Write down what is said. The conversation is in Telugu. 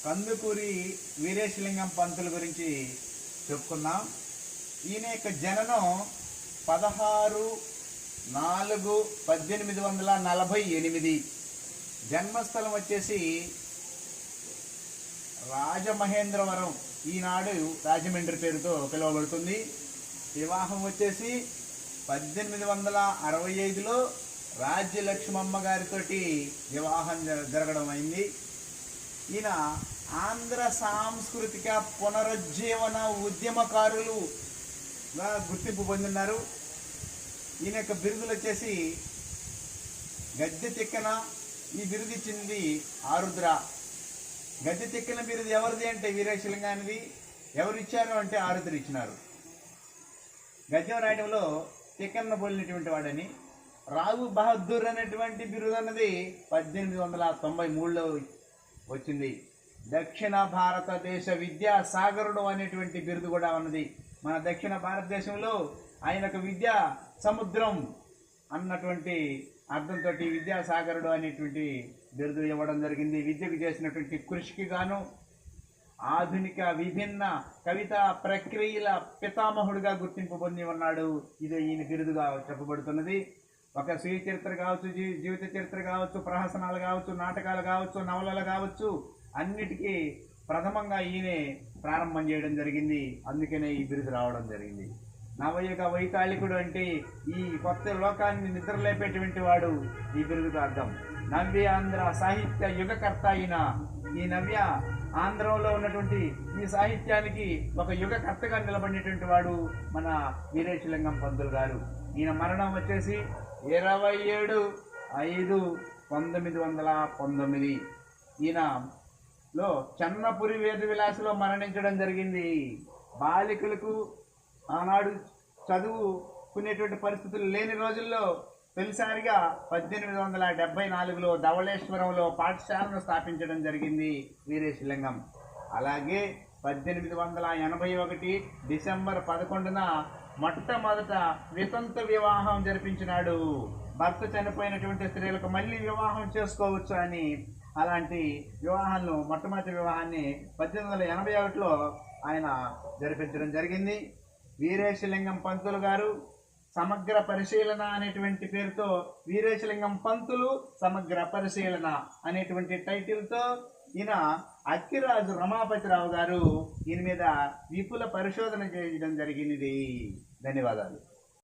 కందుకూరి వీరేశలింగం పంతుల గురించి చెప్పుకుందాం. ఈయన యొక్క జననం 16/4/1848. జన్మస్థలం వచ్చేసి రాజమహేంద్రవరం, ఈనాడు రాజమండ్రి పేరుతో పిలువబడుతుంది. వివాహం వచ్చేసి 1865లో రాజ్యలక్ష్మమ్మ గారితోటి వివాహం జరగడం అయింది. ఈయన ఆంధ్ర సాంస్కృతిక పునరుజ్జీవన ఉద్యమకారులుగా గుర్తింపు పొందిన్నారు. ఈయన యొక్క బిరుదులు వచ్చేసి గద్దె తిక్కన. ఈ బిరుదు ఇచ్చింది ఆరుద్ర. గద్దె తిక్కన బిరుదు ఎవరిది అంటే వీరేశలింగానిది. ఎవరు ఇచ్చారు అంటే ఆరుద్ర ఇచ్చినారు. గద్యం రాయడంలో తిక్కన్న పోలినటువంటి వాడని. రావు బహదూర్ అనేటువంటి బిరుదు అన్నది 1893లో వచ్చింది. దక్షిణ భారతదేశ విద్యాసాగరుడు అనేటువంటి బిరుదు కూడా ఉన్నది. మన దక్షిణ భారతదేశంలో ఆయనకు విద్యా సముద్రం అన్నటువంటి అర్థంతో విద్యాసాగరుడు అనేటువంటి బిరుదు ఇవ్వడం జరిగింది. విద్యకు చేసినటువంటి కృషికి గాను ఆధునిక విభిన్న కవితా ప్రక్రియల పితామహుడిగా గుర్తింపు పొంది ఉన్నాడు. ఇది ఈయన బిరుదుగా చెప్పబడుతున్నది. ఒక స్వీయ చరిత్ర కావచ్చు, జీవిత చరిత్ర కావచ్చు, ప్రహసనాలు కావచ్చు, నాటకాలు కావచ్చు, నవలలు కావచ్చు, అన్నిటికీ ప్రథమంగా ఈయనే ప్రారంభం చేయడం జరిగింది. అందుకనే ఈ బిరుదు రావడం జరిగింది. నవయుగ వైతాళికుడు అంటే ఈ కొత్త లోకాన్ని నిద్రలేపేటువంటి వాడు ఈ బిరుదుకు అర్థం. నవ్య ఆంధ్ర సాహిత్య యుగకర్త అయిన ఈ నవ్య ఆంధ్రంలో ఉన్నటువంటి ఈ సాహిత్యానికి ఒక యుగకర్తగా నిలబడినటువంటి వాడు మన వీరేశలింగం పంతులు గారు. ఈయన మరణం వచ్చేసి 27/5/1919. ఈయనలో చెన్నపురి వేద విలాసలో మరణించడం జరిగింది. బాలికలకు ఆనాడు చదువుకునేటువంటి పరిస్థితులు లేని రోజుల్లో తొలిసారిగా 1874లో ధవళేశ్వరంలో పాఠశాలను స్థాపించడం జరిగింది వీరేశలింగం. అలాగే 1881 డిసెంబర్ 11న మొట్టమొదట వితంతు వివాహం జరిపించినాడు. భర్త చనిపోయినటువంటి స్త్రీలకు మళ్ళీ వివాహం చేసుకోవచ్చు అని. అలాంటి వివాహాలను, మొట్టమొదటి వివాహాన్ని 1881లో ఆయన జరిపించడం జరిగింది. వీరేశలింగం పంతులు గారు సమగ్ర పరిశీలన అనేటువంటి పేరుతో వీరేశలింగం పంతులు సమగ్ర పరిశీలన అనేటువంటి టైటిల్తో ఈయన అక్కిరాజు రమాపతిరావు గారు ఈయన మీద విపుల పరిశోధన చేయడం జరిగినది. ధన్యవాదాలు.